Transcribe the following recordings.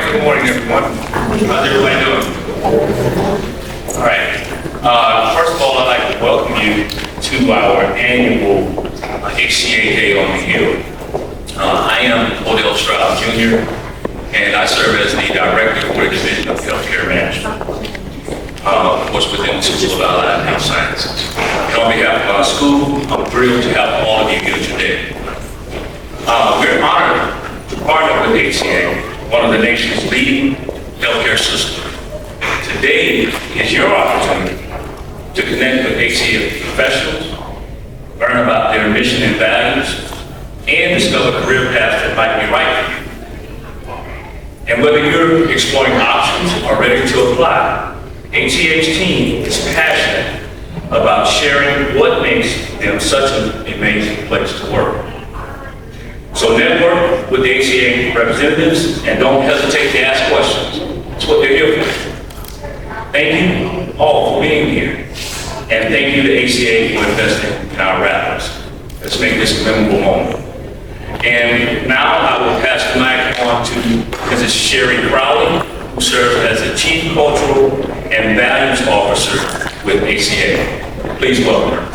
Good morning, everyone. How's everybody doing? All right. First of all, I'd like to welcome you to our annual HCA Day on the Hill. I am Odell Stroud Jr., and I serve as the Director for the Division of Healthcare Management, of course, within the School of Allied Health Sciences. And on behalf of our school, I'm thrilled to have all of you here today. We're honored to partner with HCA, one of the nation's leading healthcare systems. Today is your opportunity to connect with HCA professionals, learn about their mission and values, and discover career paths that might be right for you. And whether you're exploring options or ready to apply, HCA's team is passionate about sharing what makes them such an amazing place to work. So network with the HCA representatives and don't hesitate to ask questions. That's what they're here for. Thank you all for being here. And thank you to HCA for investing in our rappers. Let's make this a memorable moment. And now I will pass the mic on to Mrs. Sherry Crowley, who serves as the Chief Cultural and Values Officer with HCA. Please welcome her.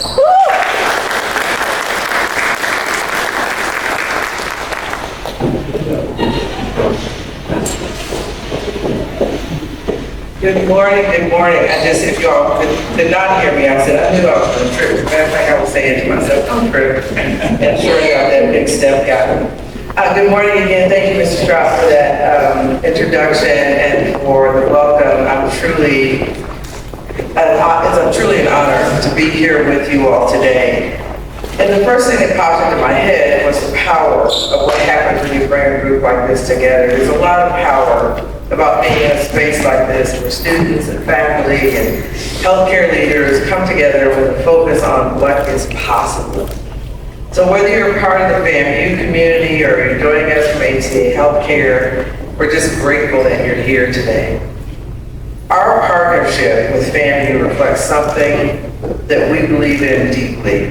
Good morning, good morning. If y'all did not hear me, I said I knew I was on a trip. As a matter of fact, I was saying to myself, I'm trip. And sure enough, that big step got me. Good morning again. Thank you, Mr. Strauss, for that introduction and for the welcome. It's truly an honor to be here with you all today. And the first thing that popped into my head was the power of what happens when you bring a group like this together. There's a lot of power about being in a space like this where students and faculty and healthcare leaders come together with a focus on what is possible. So whether you're part of the FAMU community or you're joining us from HCA Healthcare, we're just grateful that you're here today. Our partnership with FAMU reflects something that we believe in deeply.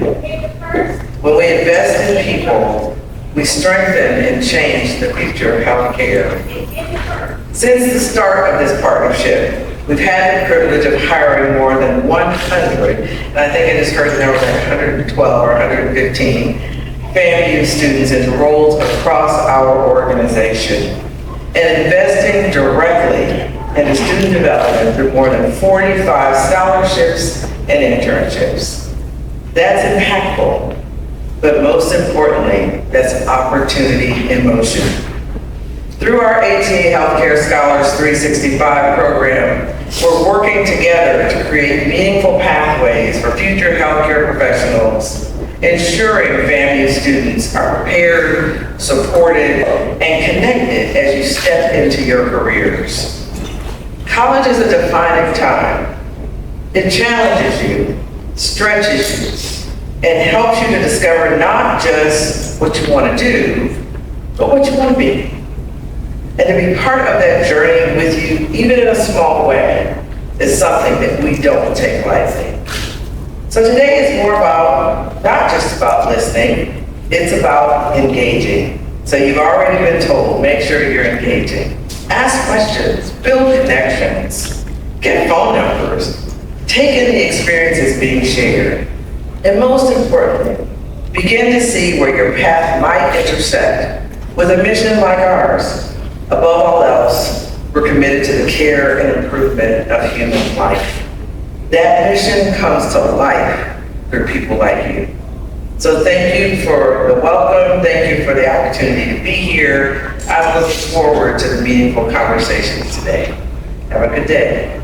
When we invest in people, we strengthen and change the future of healthcare. Since the start of this partnership, we've had the privilege of hiring more than 100, and I think I just heard the number like 112 or 115 FAMU students into roles across our organization, and investing directly into student development through more than 45 scholarships and internships. That's impactful, but most importantly, that's opportunity in motion. Through our HCA Healthcare Scholars 365 program, we're working together to create meaningful pathways for future healthcare professionals, ensuring FAMU students are prepared, supported, and connected as you step into your careers. College is a defining time. It challenges you, stretches you, and helps you to discover not just what you want to do, but what you want to be. And to be part of that journey with you, even in a small way, is something that we don't take lightly. So today is more about, not just about listening, it's about engaging. So you've already been told, make sure you're engaging. Ask questions, build connections, get phone numbers, take in the experiences being shared. And most importantly, begin to see where your path might intersect with a mission like ours. Above all else, we're committed to the care and improvement of human life. That mission comes to life through people like you. So thank you for the welcome. Thank you for the opportunity to be here. I look forward to the meaningful conversations today. Have a good day.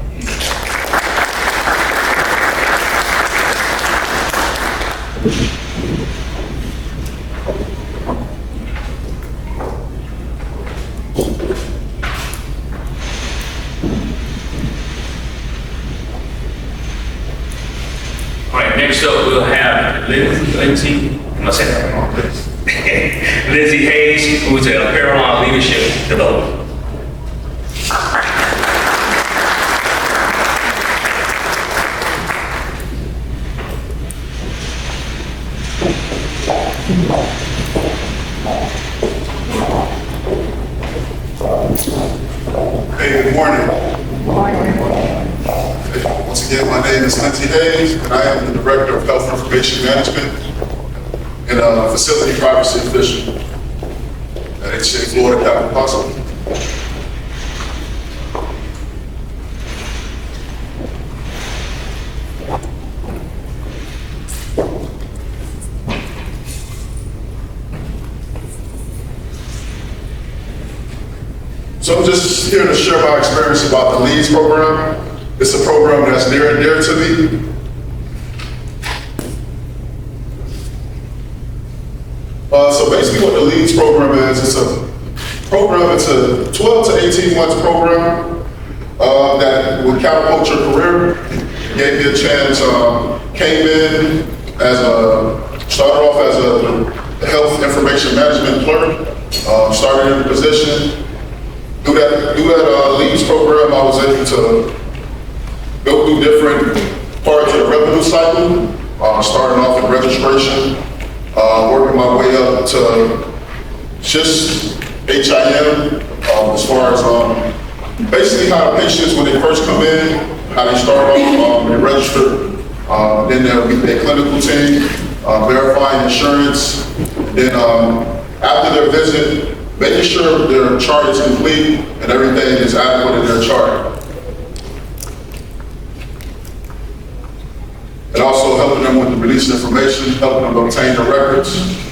Next up, we'll have Lindsay Hayes, who's a Parallel Leadership Development. Hey, good morning. Once again, my name is Lindsay Hayes, and I am the Director of Health Information Management and Facility Privacy Official at HCA Florida Capital Hospital. So I'm just here to share my experience about the LEADS program. It's a program that's near and dear to me. So basically what the LEADS program is, it's a 12 to 18 months program that will catapult your career. Gave me a chance, started off as a health information management clerk, started in the position. Through that LEADS program, I was able to go through different parts of the revenue cycle, starting off at registration, working my way up to just HIM, as far as basically how the patients, when they first come in, how they start off, they register, then there'll be their clinical team, verifying insurance, then after their visit, making sure their chart is complete and everything is adequate in their chart. And also helping them with the release information, helping them obtain their records.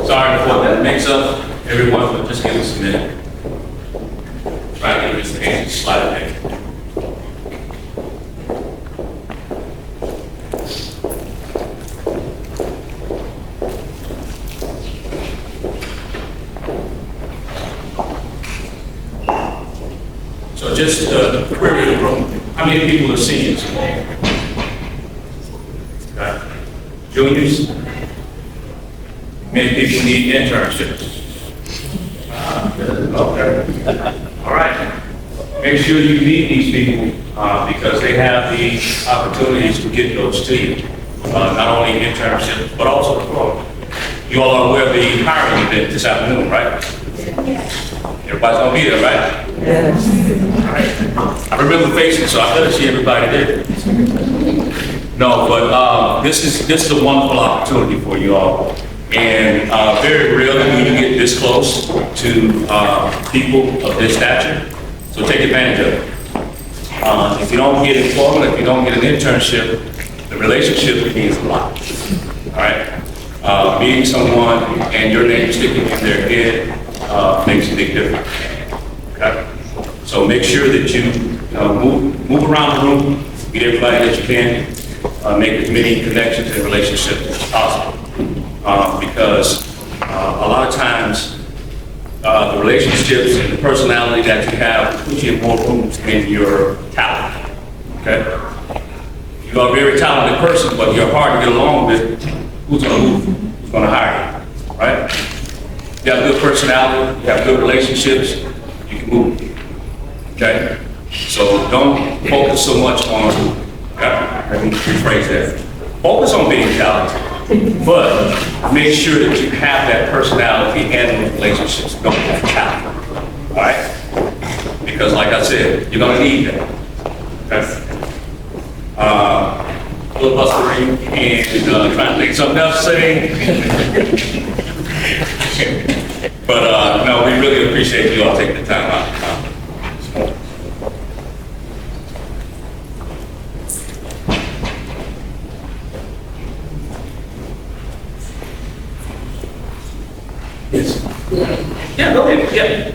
Sorry for that mix-up, everyone, but just give us a minute. Try to get Mr. Hayes to slide it in. So just query the room. How many people are seniors? Okay. Juniors? Many people need internships. Okay. All right. Make sure you meet these people because they have the opportunities to get those to you. Not only internships, but also promotion. You all are aware of the hiring event this afternoon, right? Yes. Everybody's gonna be there, right? Yes. All right. I remember faces, so I better see everybody there. No, but this is a wonderful opportunity for you all. And very rarely do you get this close to people of this stature, so take advantage of it. If you don't get employment, if you don't get an internship, the relationship means a lot. All right, meeting someone and your name sticking in their head makes a big difference. Okay, so make sure that you move around the room, meet everybody that you can, make as many connections and relationships as possible. Because a lot of times the relationships and the personality that you have put you in more rooms than your talent. Okay? You are a very talented person, but you're hard to get along with. Who's going to move? Who's going to hire you? Right? You have good personality, you have good relationships, you can move. Okay? So don't focus so much on, let me rephrase that. Focus on being talented. But make sure that you have that personality and those relationships built with talent. All right? Because like I said, you're gonna need that. Okay? Filibustering and trying to think something else to say. But no, we really appreciate you all taking the time out to come this morning. Yes. Yeah, go ahead. Yeah.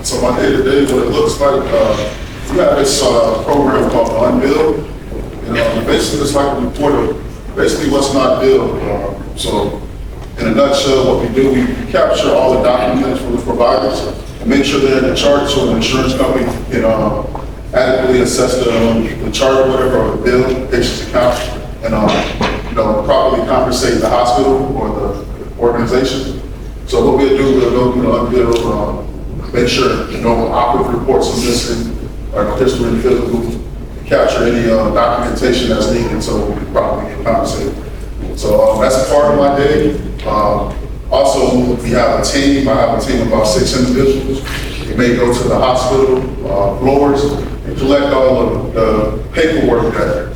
So my day-to-day, what it looks like, we have this program called Unbuild. And basically it's like a report of basically what's not billed. So in a nutshell, what we do, we capture all the documents from the providers and make sure they're in the chart so the insurance company can adequately assess the chart, whatever, or the bill, the patient's account, and properly compensate the hospital or the organization. So what we'll do, we'll go through the Unbuild, make sure no operative reports are missing, or history physical, capture any documentation that's needed so we can properly get compensated. So that's a part of my day. Also, we have a team. I have a team of about 6 individuals. We may go to the hospital floors and collect all of the paperwork that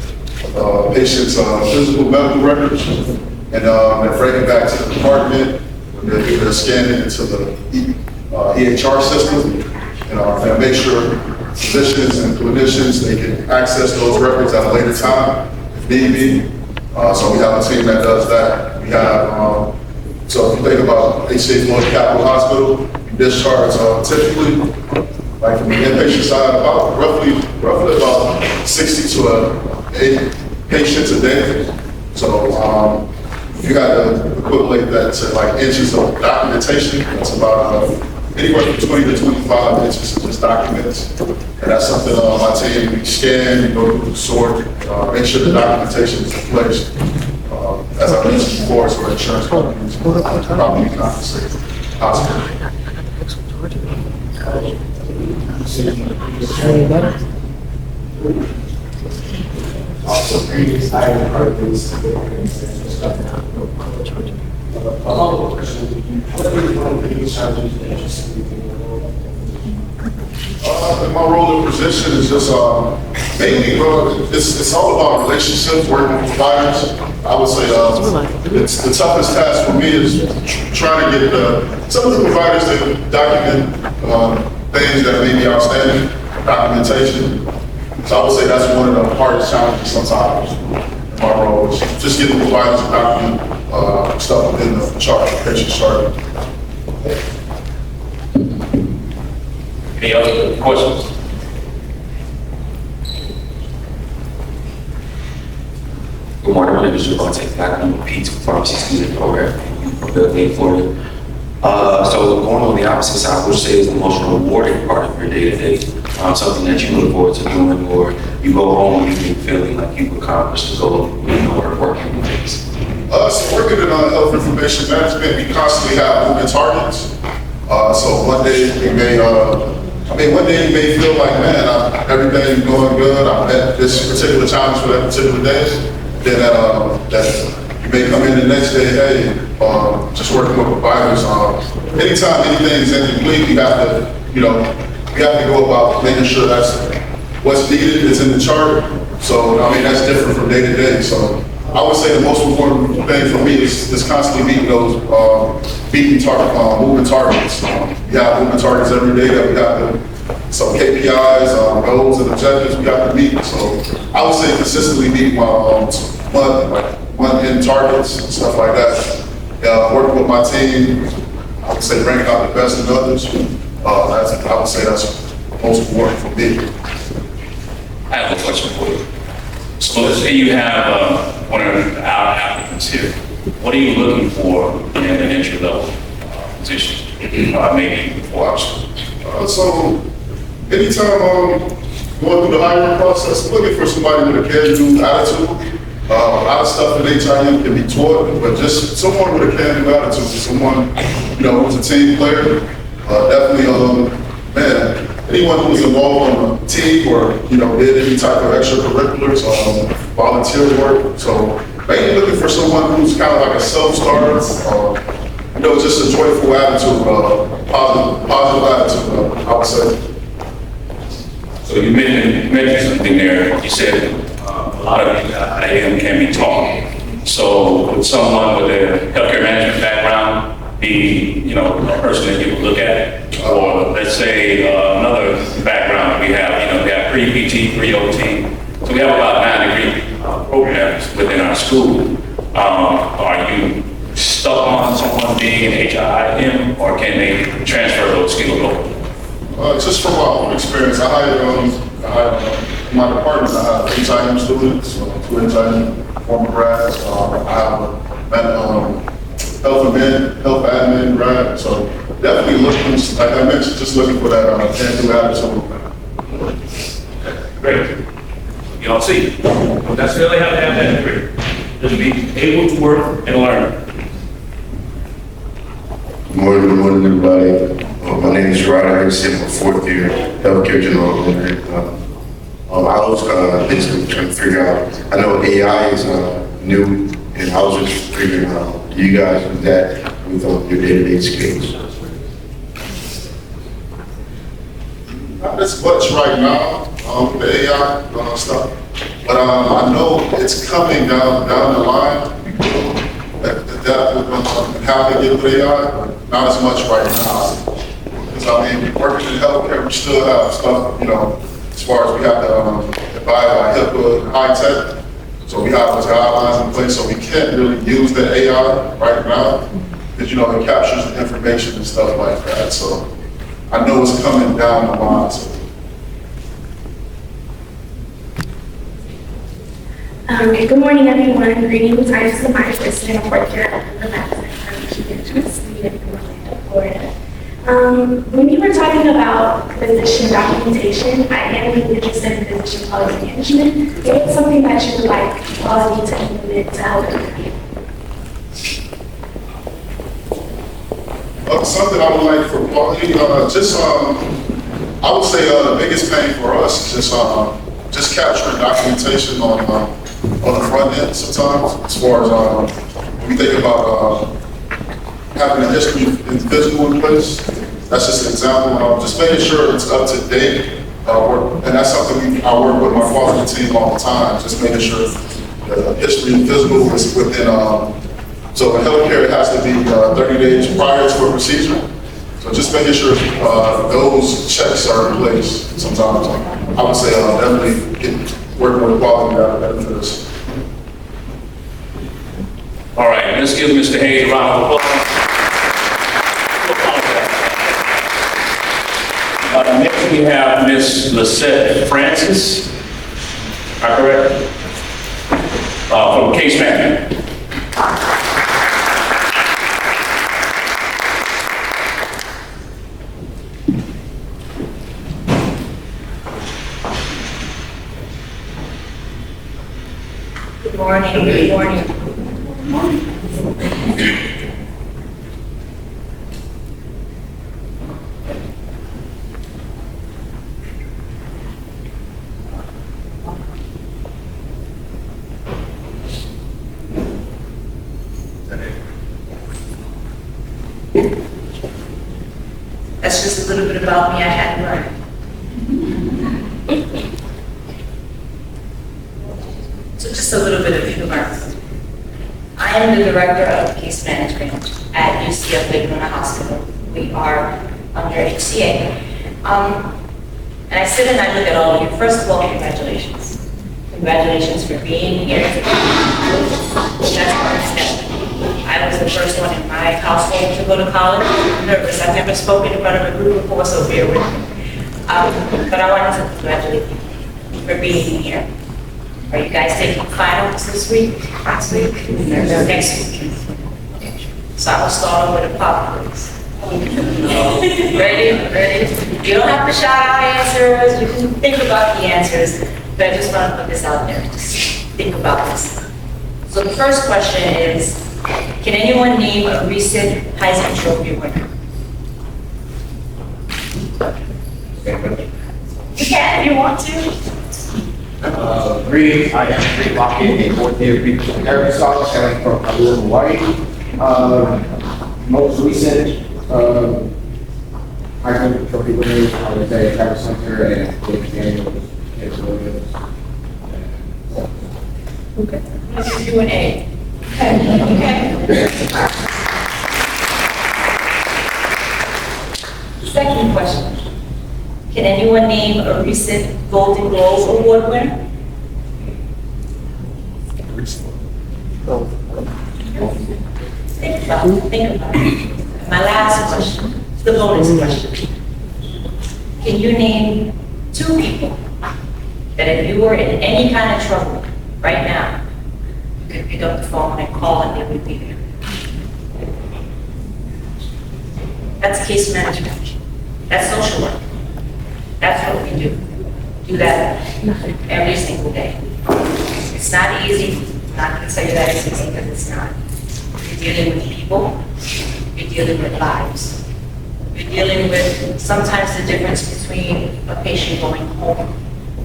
patients' physical medical records, and then bring it back to the department. They're scanning into the EHR system, and make sure physicians and clinicians, they can access those records at a later time if need be. So we have a team that does that. We have, so if you think about HCA Healthcare Capital Hospital, we discharge typically, like from the inpatient side, about roughly about 60 to 80 patients a day. So if you got to equivalent that to like inches of documentation, that's about anywhere from 20 to 25 inches of just documents. And that's something my team, we scan, we go through, sort, make sure the documentation is in place. As I mentioned before, so the insurance companies properly compensate hospitals. Also, previous item are things. A follow-up question, what do you want to be charging the agency? My role and position is just mainly, it's all about relationships, working with providers. I would say it's the toughest task for me is trying to get some of the providers that document things that may be outstanding, documentation. So I would say that's one of the hardest challenges sometimes in my role, is just getting providers to document stuff within the chart, patient chart. Any other questions? Good morning, my name is Javante Black. I'm a P2 pharmacy student program from Bellevue, Florida. So going on the opposite side, which say is the most rewarding part of your day-to-day, something that you look forward to doing, or you go home and you feeling like you've accomplished the goal of working with things? So working in health information management, we constantly have moving targets. So one day we may, one day you may feel like, man, everything's going good. I met this particular challenge for that particular day. Then that you may come in the next day, hey, just working with providers. Anytime anything's incomplete, we have to go about making sure that's what's needed is in the chart. So that's different from day to day. So I would say the most important thing for me is constantly meeting those moving targets. We have moving targets every day that we have to, some KPIs, goals and objectives we have to meet. So I would say consistently meet month-end targets and stuff like that. Working with my team, I would say bringing out the best in others. I would say that's most important for me. I have a question for you. So let's say you have one of our applicants here. What are you looking for in an entry-level position? Maybe 4 hours. So anytime going through the hiring process, I'm looking for somebody with a can-do attitude. A lot of stuff in HIM can be taught, but just someone with a can-do attitude, someone who's a team player. Definitely, anyone who was involved on a team or, did any type of extracurriculars, volunteer work. So mainly looking for someone who's kind of like a self-starter, just a joyful attitude, positive attitude, I would say. So you mentioned something there. You said a lot of IAM can be taught. So would someone with a healthcare management background be, a person that you would look at? Or let's say another background we have, we have pre-PT, pre-OT. So we have about 9-degree programs within our school. Are you stuck on someone being an HIM, or can they transfer those skills over? Just from my own experience, I in my department, I have HIM students, 2 HIM former grads. I have a health admin grad. So definitely looking, like I mentioned, just looking for that can-do attitude. Great. You all see, don't necessarily have to have that degree. Just be able to work and learn. Good morning, everybody. My name is Rod. I'm in my 4th year healthcare general manager. I was basically trying to figure out, I know AI is new, and I was just figuring out, do you guys do that with your day-to-day skills? Not as much right now, the AI stuff, but I know it's coming down the line. That would have to get with AI, but not as much right now. Because working in healthcare, we still have stuff, as far as we have to abide by HIPAA and high tech. So we have those guidelines in place, so we can't really use the AI right now, because it captures the information and stuff like that. So I know it's coming down the line. So. Good morning, everyone. Greetings. I'm Samaya Kristen. I work here at the Management in Orlando, Florida. When you were talking about physician documentation, I am really interested in physician quality management. Is it something that you would like quality to implement to help you? Something I would like for quality, I would say the biggest pain for us is just capturing documentation on the front end sometimes, as far as when we think about having a history and physical in place. That's just an example. Just making sure it's up to date. And that's something I work with my quality team all the time, just making sure the history and physical is within, so in healthcare it has to be 30 days prior to a procedure. So just making sure those checks are in place sometimes. I would say definitely working with quality that benefits. All right, let's give Mr. Hayes a round of applause. Next we have Ms. Lisette Francis, am I correct? From Case Management. Good morning. Good morning. That's just a little bit about me. I had to learn. So just a little bit of humor. I am the director of case management at UCF Lakeland Hospital. We are under HCA. And I sit and I look at all of you. First of all, congratulations. Congratulations for being here. That's part of step. I was the first one in my household to go to college. I'm nervous. I've never spoken in front of a group before, so bear with me. But I wanted to congratulate you for being here. Are you guys taking finals this week, next week? Next week. Okay. So I will start off with a pop quiz. Ready? You don't have to shout out answers. You can think about the answers. But I just want to put this out there. Just think about this. So the first question is, can anyone name a recent Heisman Trophy winner? You can if you want to. Greetings, I am Green Lockett, a fourth year speech therapy scholar coming from Honolulu, Hawaii. Most recent, Heisman Trophy winners, I would say Travis Hunter and Blake Daniels, James Williams. Okay. Let's do an A. Okay. Second question. Can anyone name a recent Golden Globe Award winner? Think about it. My last question, the bonus question. Can you name 2 people that if you were in any kind of trouble right now, you could pick up the phone and call and they would be there? That's case management. That's social work. That's what we do. Do that every single day. It's not easy. I'm not going to tell you that it's easy because it's not. You're dealing with people. You're dealing with lives. You're dealing with sometimes the difference between a patient going home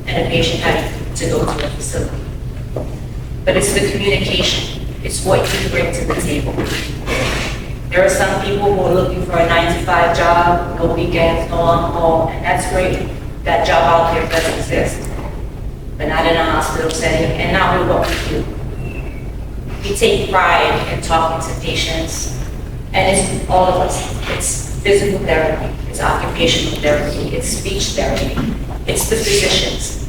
and a patient having to go to a facility. But it's the communication. It's what you bring to the table. There are some people who are looking for a 9-to-5 job, no weekends, no on-call, and that's great. That job out there does exist, but not in a hospital setting, and not with what we do. We take pride in talking to patients, and it's all of us. It's physical therapy, it's occupational therapy, it's speech therapy, it's the physicians,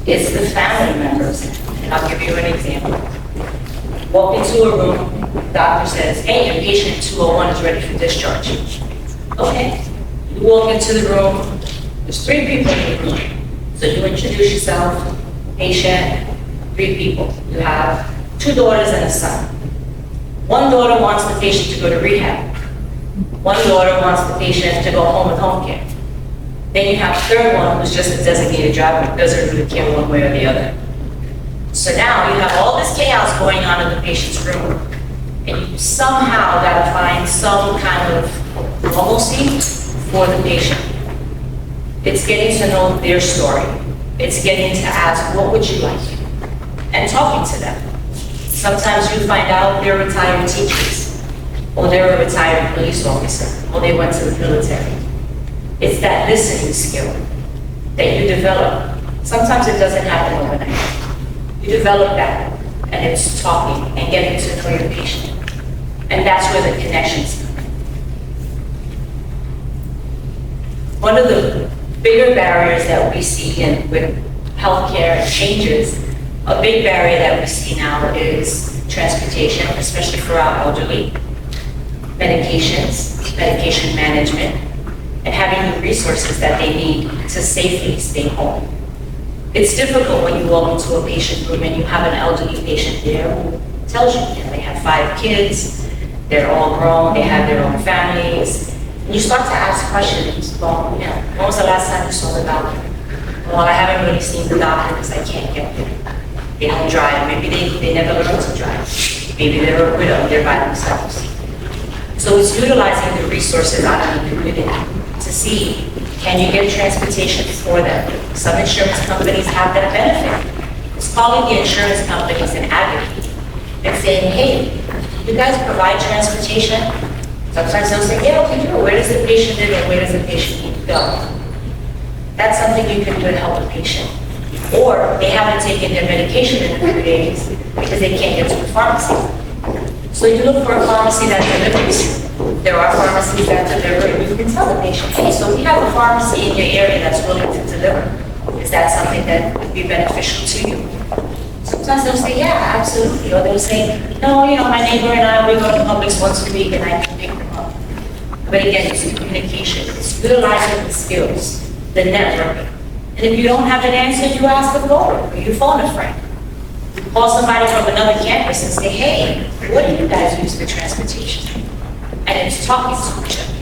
it's the family members. And I'll give you an example. Walk into a room, doctor says, hey, your patient 201 is ready for discharge. Okay. You walk into the room, there's 3 people in the room. So you introduce yourself, patient, 3 people. You have 2 daughters and a son. One daughter wants the patient to go to rehab. One daughter wants the patient to go home with home care. Then you have a third one who's just a designated driver who doesn't really care one way or the other. So now you have all this chaos going on in the patient's room, and you somehow gotta find some kind of normalcy for the patient. It's getting to know their story. It's getting to ask, what would you like? And talking to them. Sometimes you find out they're retired teachers, or they're a retired police officer, or they went to the military. It's that listening skill that you develop. Sometimes it doesn't happen overnight. You develop that, and it's talking and getting to know your patient. And that's where the connections come in. One of the bigger barriers that we see with healthcare changes, a big barrier that we see now is transportation, especially for our elderly, medications, medication management, and having the resources that they need to safely stay home. It's difficult when you walk into a patient room and you have an elderly patient there who tells you, they have 5 kids, they're all grown, they have their own families. And you start to ask questions. Well, when was the last time you saw the doctor? Well, I haven't really seen the doctor because I can't get there. They don't drive. Maybe they never learned to drive. Maybe they're a widow, they're by themselves. So it's utilizing the resources out of the community to see, can you get transportation for them? Some insurance companies have that benefit. It's calling the insurance companies an advocate and saying, hey, you guys provide transportation? Sometimes they'll say, yeah, we do. Where does the patient live and where does the patient need to go? That's something you can do to help a patient. Or they haven't taken their medication in a few days because they can't get to the pharmacy. So you look for a pharmacy that delivers. There are pharmacies that deliver, and you can tell the patient, hey, so we have a pharmacy in your area that's willing to deliver. Is that something that would be beneficial to you? Sometimes they'll say, yeah, absolutely. Or they'll say, no, my neighbor and I, we go to Publix once a week and I can pick them up. But again, it's communication. It's utilizing the skills, the networking. And if you don't have an answer, you ask a forward, or you phone a friend. You call somebody from another campus and say, hey, what do you guys use for transportation? And it's talking to each other.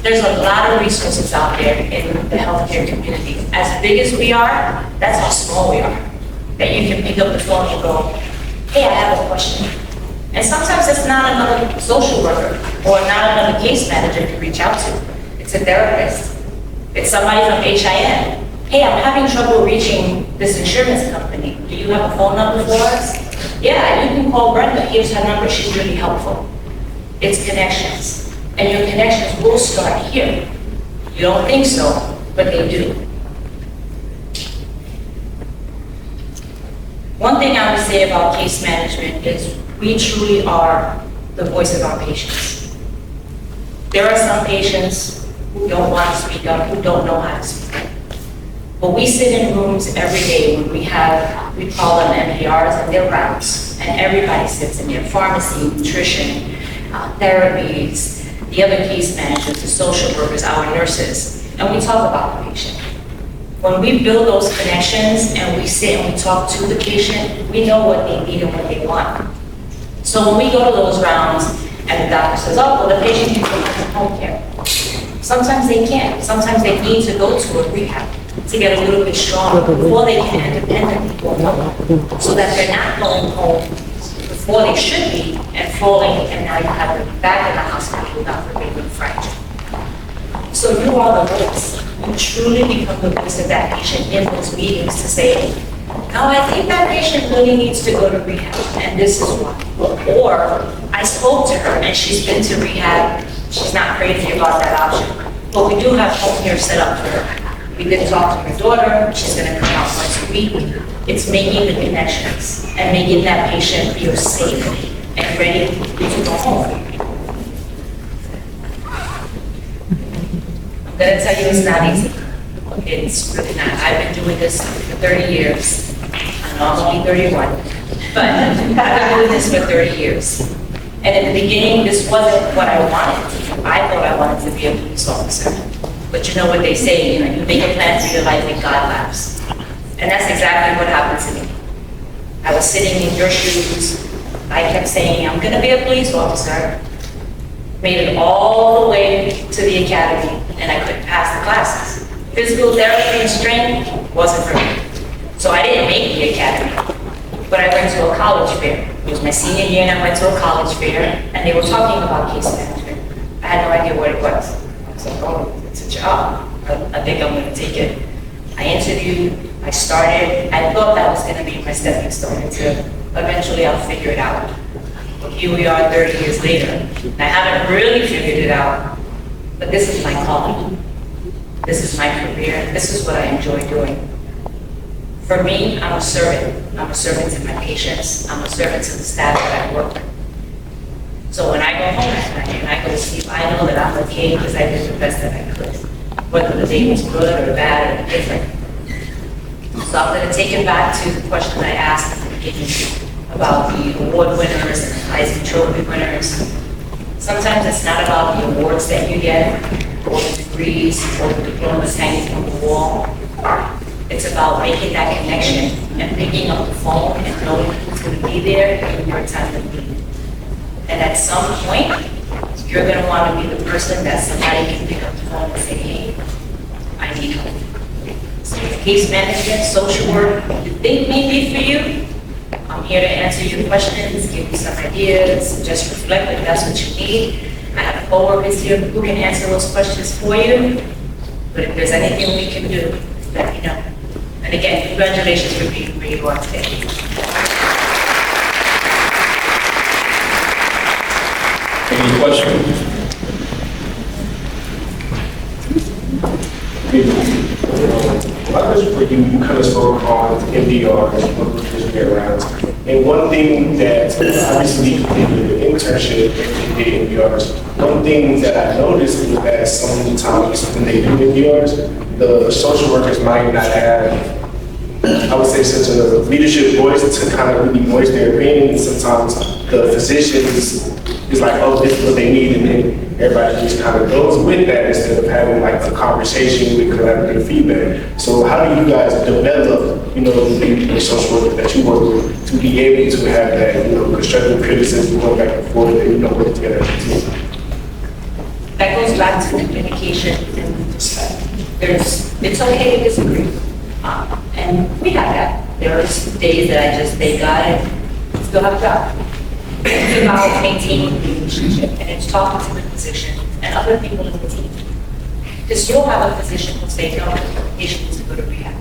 There's a lot of resources out there in the healthcare community. As big as we are, that's how small we are. That you can pick up the phone and go, hey, I have a question. And sometimes it's not another social worker or not another case manager to reach out to. It's a therapist. It's somebody from HIN. hey, I'm having trouble reaching this insurance company. Do you have a phone number for us? Yeah, you can call Brenda. Here's her number. She's really helpful. It's connections. And your connections will start here. You don't think so, but they do. One thing I would say about case management is we truly are the voice of our patients. There are some patients who don't want to speak up, who don't know how to speak up. But we sit in rooms every day when we call them NPRs and their rounds, and everybody sits in there, pharmacy, nutrition, therapies, the other case managers, the social workers, our nurses, and we talk about the patient. When we build those connections and we sit and we talk to the patient, we know what they need and what they want. So when we go to those rounds and the doctor says, oh, well, the patient needs to go to home care. Sometimes they can't. Sometimes they need to go to a rehab to get a little bit stronger before they can independently go home, so that they're not going home before they should be and falling, and now you have them back in the hospital without forbid being fractured. So you are the voice. You truly become the voice of that patient in those meetings to say, no, I think that patient really needs to go to rehab, and this is why. Or, I spoke to her and she's been to rehab, she's not crazy about that option, but we do have home care set up for her. We did talk to her daughter, she's gonna come out once a week. It's making the connections and making that patient feel safe and ready to go home. I'm gonna tell you it's not easy. It's really not. I've been doing this for 30 years. I know I'm only 31, but I've been doing this for 30 years. And in the beginning, this wasn't what I wanted. I thought I wanted to be a police officer. But you know what they say, you make a plan for your life and God laughs. And that's exactly what happened to me. I was sitting in your shoes. I kept saying, I'm gonna be a police officer. Made it all the way to the academy, and I couldn't pass the classes. Physical therapy and strength wasn't for me. So I didn't make the academy, but I went to a college fair. It was my senior year and I went to a college fair, and they were talking about case management. I had no idea what it was. I was like, oh, it's a job. I think I'm gonna take it. I interviewed, I started, I thought that was gonna be my stepping stone to eventually I'll figure it out. But here we are 30 years later, and I haven't really figured it out, but this is my calling. This is my career. This is what I enjoy doing. For me, I'm a servant. I'm a servant to my patients. I'm a servant to the staff that I work with. So when I go home at night and I go to sleep, I know that I'm okay because I did the best that I could, whether the day was good or bad or different. So I'm going to take it back to the question I asked at the beginning about the award winners and the Heisman Trophy winners. Sometimes it's not about the awards that you get, or the degrees, or the diplomas hanging on the wall. It's about making that connection and picking up the phone and knowing who's going to be there in your time of need. And at some point, you're going to want to be the person that somebody can pick up the phone and say, hey, I need help. So case management, social work, you think may be for you, I'm here to answer your questions, give you some ideas, just reflect if that's what you need. I have coworkers here who can answer those questions for you. But if there's anything we can do, let me know. And again, congratulations for being where you are today. Any questions? My question for you kind of spoke on MDRs and what rounds. And one thing that I recently completed an internship and did MDRs. One thing that I noticed was that sometimes when they do MDRs, the social workers might not have, I would say, such a leadership voice to kind of really voice their opinion. Sometimes the physicians is like, oh, this is what they need, and then everybody just kind of goes with that instead of having like a conversation with collaborative feedback. So how do you guys develop, the social work that you work with to be able to have that, constructive criticism going back and forth and, work together as a team? That goes back to the communication and respect. It's okay to disagree. And we have that. There's days that I just thank God and still have a job. It's about maintaining the relationship, and it's talking to the physician and other people in the team Because you'll have a physician who'll say, no, the patient needs to go to rehab.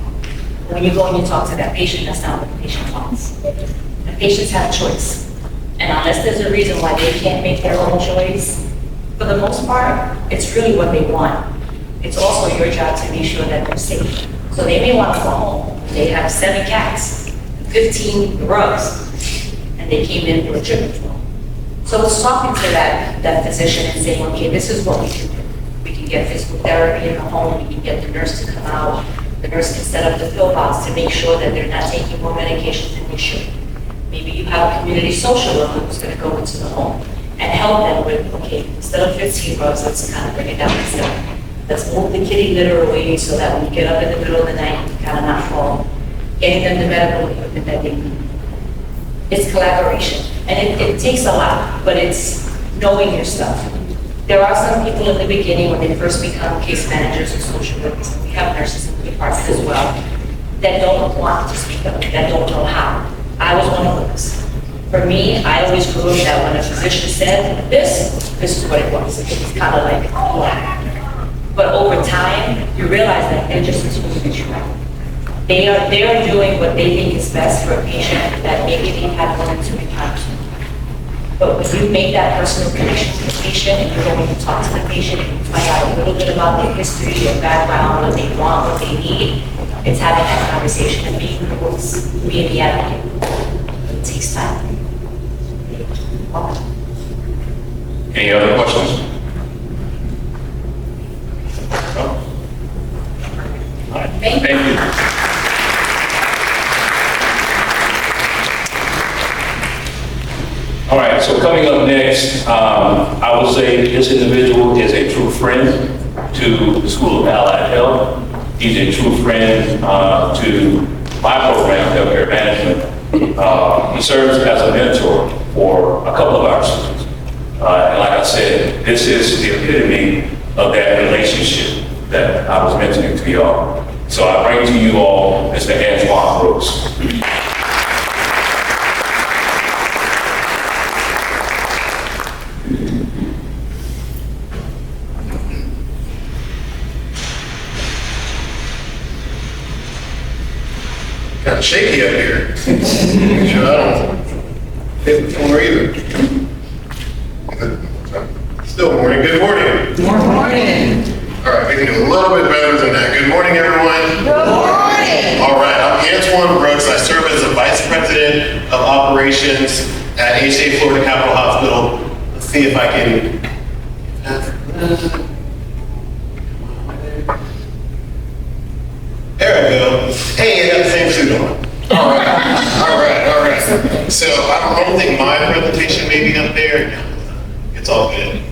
When you go and you talk to that patient, that's not what the patient wants. The patients have a choice. And unless there's a reason why they can't make their own choice, for the most part, it's really what they want. It's also your job to make sure that they're safe. So they may want to go home. They have 7 cats, 15 rugs, and they came in for a trip control. So it's talking to that physician and saying, okay, this is what we can do. We can get physical therapy in the home. We can get the nurse to come out. The nurse can set up the pill box to make sure that they're not taking more medications than they should. Maybe you have a community social worker who's going to go into the home and help them with, okay, instead of 15 rugs, let's kind of bring it down to 7. Let's move the kitty litter away so that when you get up in the middle of the night, you kind of not fall. Getting them the medical equipment that they need. It's collaboration. And it takes a lot, but it's knowing your stuff. There are some people in the beginning when they first become case managers or social workers, and we have nurses in the department as well, that don't want to speak up, that don't know how. I was one of those. For me, I always grew up that when a physician said this is what it was. It was kind of like, wow. But over time, you realize that they're just as good as you are. They are doing what they think is best for a patient that maybe they've had 1 or 2 encounters. But when you make that personal connection to the patient and you're going to talk to the patient and you find out a little bit about their history, their background, what they want, what they need, it's having that conversation and being the advocate. It takes time. Any other questions? No? All right. Thank you. All right, so coming up next, I would say this individual is a true friend to the School of Allied Health. He's a true friend to my program, Healthcare Management. He serves as a mentor for a couple of our students. And like I said, this is the epitome of that relationship that I was mentioning to y'all. So I bring to you all Mr. Antoine Brooks. Kind of shaky up here. Sure, I don't hit the floor either. Still morning. Good morning. Good morning. All right, we can do a little bit better than that. Good morning, everyone. Good morning. All right, I'm Antoine Brooks. I serve as the Vice President of Operations at HCA Florida Capital Hospital. Let's see if I can. There I go. Hey, I got the same suit on. All right. So I don't think my presentation may be up there. It's all good.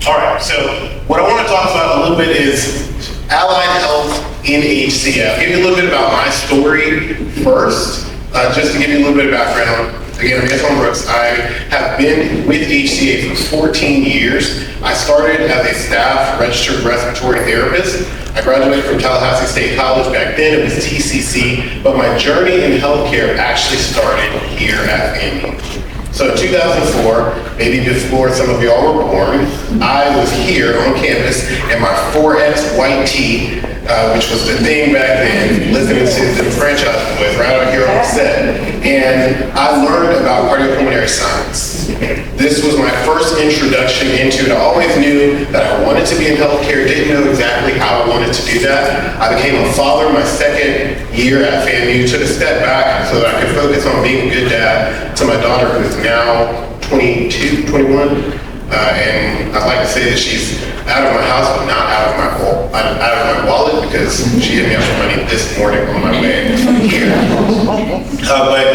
All right, so what I want to talk about a little bit is Allied Health in HCA. I'll give you a little bit about my story first, just to give you a little bit of background. Again, I'm Antoine Brooks. I have been with HCA for 14 years. I started as a staff registered respiratory therapist. I graduated from Tallahassee State College. Back then it was TCC, but my journey in healthcare actually started here at FAMU. So in 2004, maybe before some of y'all were born, I was here on campus in my 4X white tee, which was the thing back then, listening to the franchise boys right out here on the set. And I learned about cardiopulmonary science. This was my first introduction into it. I always knew that I wanted to be in healthcare, didn't know exactly how I wanted to do that. I became a father my second year at FAMU, took a step back so that I could focus on being a good dad to my daughter, who's now 22, 21. And I'd like to say that she's out of my house, but not out of my wallet, because she hit me up for money this morning on my way here. But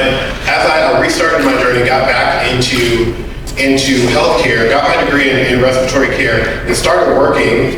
as I restarted my journey, got back into healthcare, got my degree in respiratory care, and started working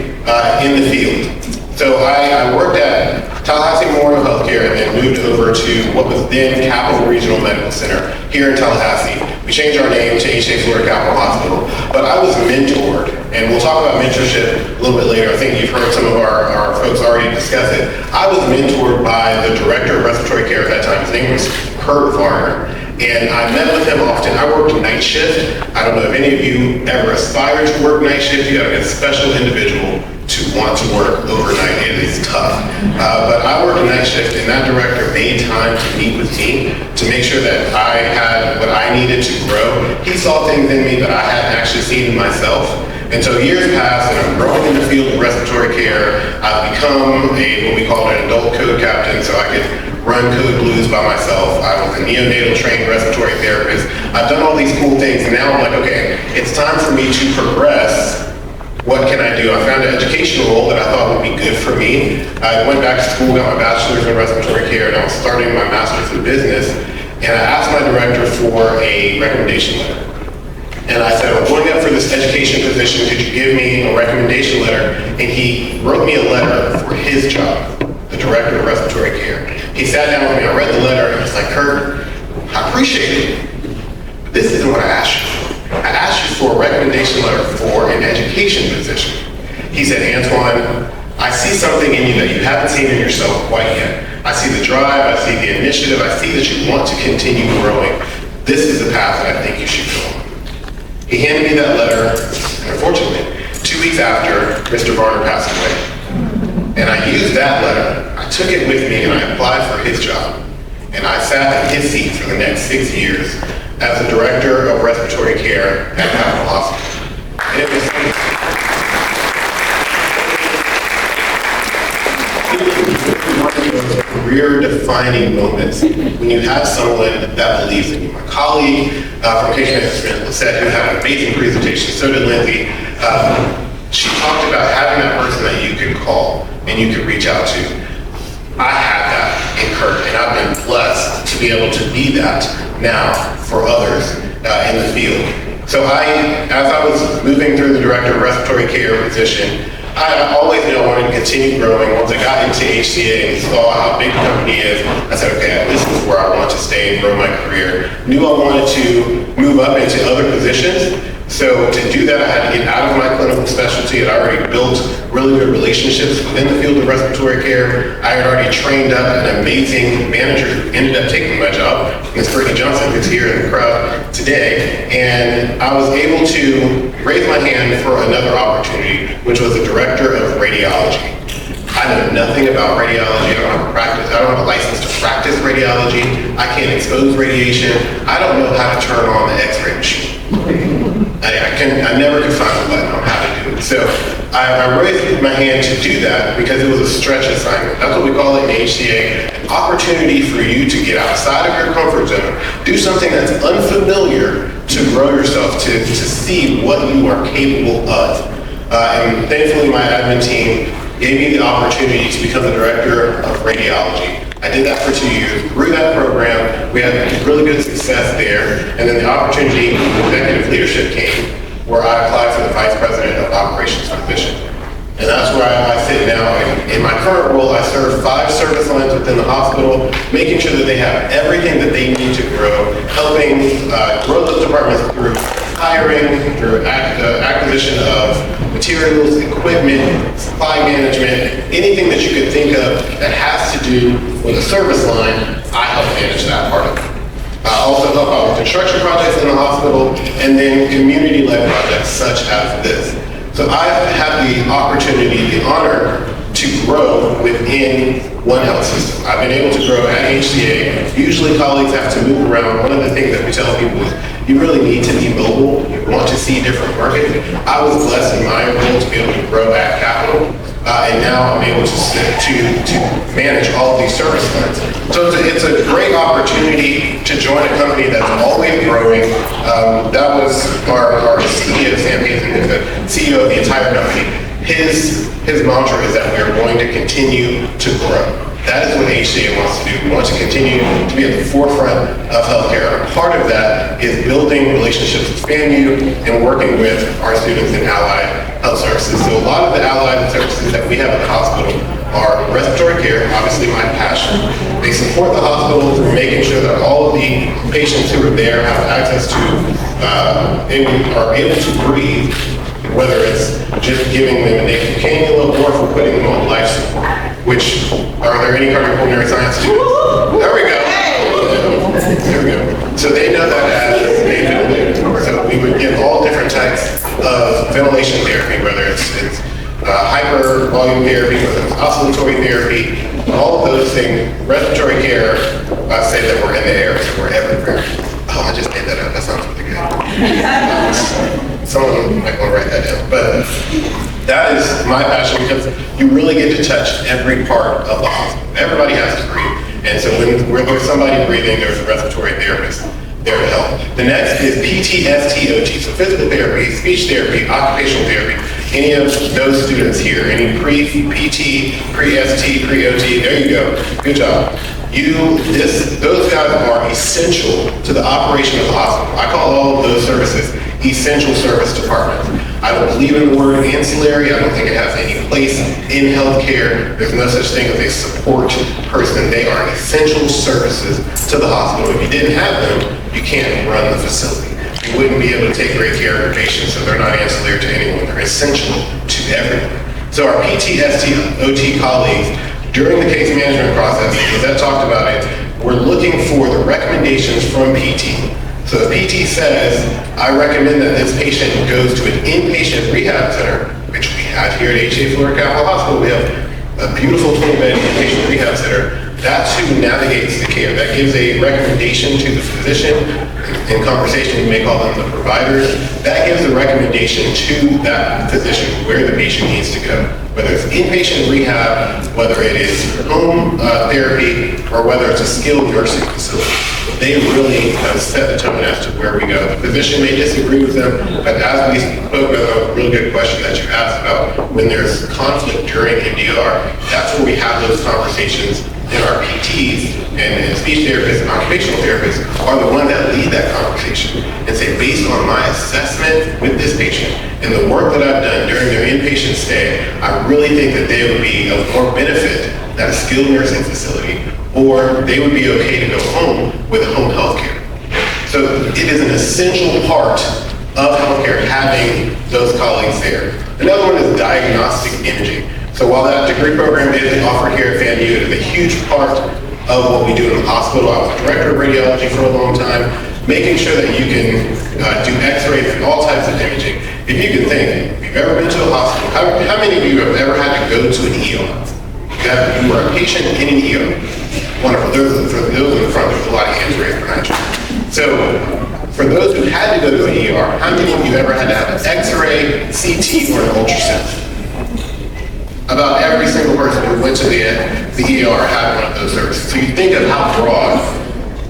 in the field. So I worked at Tallahassee Memorial Healthcare and then moved over to what was then Capital Regional Medical Center here in Tallahassee. We changed our name to HCA Florida Capital Hospital, but I was mentored, and we'll talk about mentorship a little bit later. I think you've heard some of our folks already discuss it. I was mentored by the director of respiratory care at that time. His name was Kurt Varner. And I met with him often. I worked night shift. I don't know if any of you ever aspire to work night shift. You gotta be a special individual to want to work overnight. It is tough. But I worked night shift, and that director made time to meet with me to make sure that I had what I needed to grow. He saw things in me that I hadn't actually seen in myself. And so years passed, and I'm growing in the field of respiratory care. I've become what we call an adult code captain, so I could run code blues by myself. I was a neonatal trained respiratory therapist. I've done all these cool things, and now I'm like, okay, it's time for me to progress. What can I do? I found an educational role that I thought would be good for me. I went back to school, got my bachelor's in respiratory care, and I was starting my master's in business, and I asked my director for a recommendation letter. And I said, I'm going up for this education position, could you give me a recommendation letter? And he wrote me a letter for his job, the director of respiratory care. He sat down with me, I read the letter, and I was like, Kurt, I appreciate it, but this isn't what I asked you for. I asked you for a recommendation letter for an education position. He said, Antoine, I see something in you that you haven't seen in yourself quite yet. I see the drive, I see the initiative, I see that you want to continue growing. This is the path that I think you should go on. He handed me that letter, and unfortunately, 2 weeks after, Mr. Varner passed away. And I used that letter, I took it with me, and I applied for his job. And I sat in his seat for the next 6 years as the director of respiratory care at Capitol Hospital. And it was career-defining moments when you have someone that believes in you. My colleague from case management said, who had an amazing presentation, so did Lindsay. She talked about having that person that you could call and you could reach out to. I had that in Kurt, and I've been blessed to be able to be that now for others in the field. So as I was moving through the director of respiratory care position, I always knew I wanted to continue growing. Once I got into HCA and saw how big the company is, I said, okay, this is where I want to stay and grow my career. Knew I wanted to move up into other positions. So to do that, I had to get out of my clinical specialty. I'd already built really good relationships within the field of respiratory care. I had already trained up an amazing manager who ended up taking my job, Ms. Brittany Johnson, who's here in the crowd today. And I was able to raise my hand for another opportunity, which was the director of radiology. I know nothing about radiology. I don't have a license to practice radiology. I can't expose radiation. I don't know how to turn on the X-ray machine. I never could find a button on how to do it. So I raised my hand to do that because it was a stretch assignment. That's what we call it in HCA, an opportunity for you to get outside of your comfort zone, do something that's unfamiliar to grow yourself, to see what you are capable of. And thankfully my admin team gave me the opportunity to become the director of radiology. I did that for 2 years. Through that program, we had really good success there. And then the opportunity for executive leadership came, where I applied for the vice president of operations position. And that's where I sit now. In my current role, I serve 5 service lines within the hospital, making sure that they have everything that they need to grow, helping grow those departments through hiring, through acquisition of materials, equipment, supply management, anything that you can think of that has to do with a service line, I help manage that part of it. I also help out with construction projects in the hospital and then community-led projects such as this. So I've had the opportunity, the honor to grow within one health system. I've been able to grow at HCA. Usually colleagues have to move around. One of the things that we tell people is you really need to be mobile. You want to see different markets. I was blessed in my role to be able to grow at Capitol. And now I'm able to manage all of these service lines. So it's a great opportunity to join a company that's always growing. That was our CEO, Sam Hazen, who's the CEO of the entire company. His mantra is that we are going to continue to grow. That is what HCA wants to do. We want to continue to be at the forefront of healthcare. And part of that is building relationships with FAMU and working with our students in allied health services. So a lot of the allied services that we have at the hospital are respiratory care, obviously my passion. They support the hospital through making sure that all of the patients who are there have access to, and are able to breathe, whether it's just giving them a naked cannula or for putting them on life support, which, are there any cardiopulmonary science students? There we go. There we go. So they know that as a ventilator. So we would give all different types of ventilation therapy, whether it's hyper volume therapy, whether it's oscillatory therapy, all of those things, respiratory care. I say that we're in the air, so we're everywhere. Oh, I just made that up. That sounds really good. Someone might want to write that down. But that is my passion, because you really get to touch every part of the hospital. Everybody has to breathe. And so when there's somebody breathing, there's a respiratory therapist there to help. The next is PTSTOT, so physical therapy, speech therapy, occupational therapy. Any of those students here, any pre-PT, pre-ST, pre-OT, there you go. Good job. Those guys are essential to the operation of the hospital. I call all of those services essential service departments. I don't believe in the word ancillary. I don't think it has any place in healthcare. There's no such thing as a support person. They are essential services to the hospital. If you didn't have them, you can't run the facility. You wouldn't be able to take great care of your patients, so they're not ancillary to anyone. They're essential to everyone. So our PTSD-OT colleagues, during the case management process, as I talked about it, we're looking for the recommendations from PT. So if PT says, I recommend that this patient goes to an inpatient rehab center, which we have here at HCA Florida Capital Hospital. We have a beautiful 20-bed inpatient rehab center. That's who navigates the care. That gives a recommendation to the physician. In conversation, we may call them the providers. That gives a recommendation to that physician where the patient needs to go. Whether it's inpatient rehab, whether it is home therapy, or whether it's a skilled nursing facility. They really set the tone as to where we go. The physician may disagree with them, but as we spoke about a really good question that you asked about, when there's conflict during MDR, that's where we have those conversations. And our PTs and speech therapists and occupational therapists are the ones that lead that conversation and say, based on my assessment with this patient and the work that I've done during their inpatient stay, I really think that they would be of more benefit at a skilled nursing facility, or they would be okay to go home with home health care. So it is an essential part of healthcare having those colleagues there. Another one is diagnostic imaging. So while that degree program is offered here at FAMU, it is a huge part of what we do in the hospital. I was director of radiology for a long time, making sure that you can do x-rays and all types of imaging. If you can think, if you've ever been to a hospital, how many of you have ever had to go to an ER? You were a patient in an ER. Wonderful. For those in the front, there's a lot of hands raised behind you. So for those who had to go to an ER, how many of you ever had to have an x-ray, CT, or an ultrasound? About every single person who went to the ER had one of those services. So you think of how broad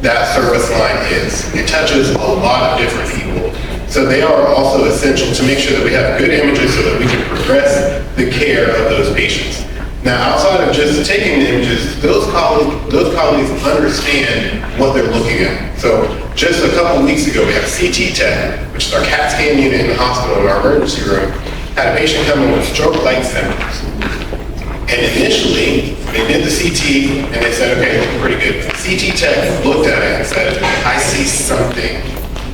that service line is. It touches a lot of different people. So they are also essential to make sure that we have good images so that we can progress the care of those patients. Now, outside of just taking the images, those colleagues understand what they're looking at. So just a couple weeks ago, we had a CT tech, which is our CAT scan unit in the hospital, in our emergency room, had a patient come in with stroke-like symptoms. And initially, they did the CT, and they said, okay, looking pretty good. CT tech looked at it and said, I see something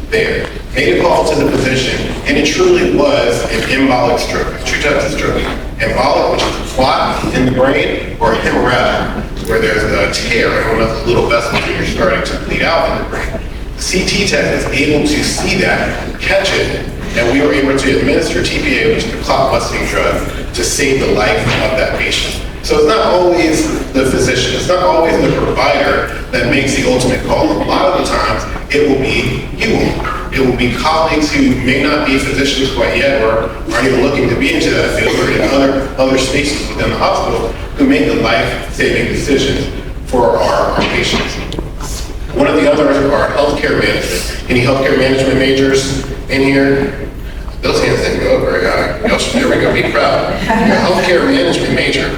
there. Made a call to the physician, and it truly was an embolic stroke, two types of stroke. Embolic, which is a clot in the brain, or hemorrhagic, where there's a tear in one of the little vessels and you're starting to bleed out in the brain. CT tech is able to see that, catch it, and we were able to administer TPA, which is a clot-busting drug, to save the life of that patient. So it's not always the physician, it's not always the provider that makes the ultimate call. A lot of the times, it will be you. It will be colleagues who may not be physicians quite yet, or aren't even looking to be into that field, or in other spaces within the hospital, who make the life-saving decisions for our patients. One of the others are healthcare management. Any healthcare management majors in here? Those hands didn't go up very high. There we go, be proud. A healthcare management major,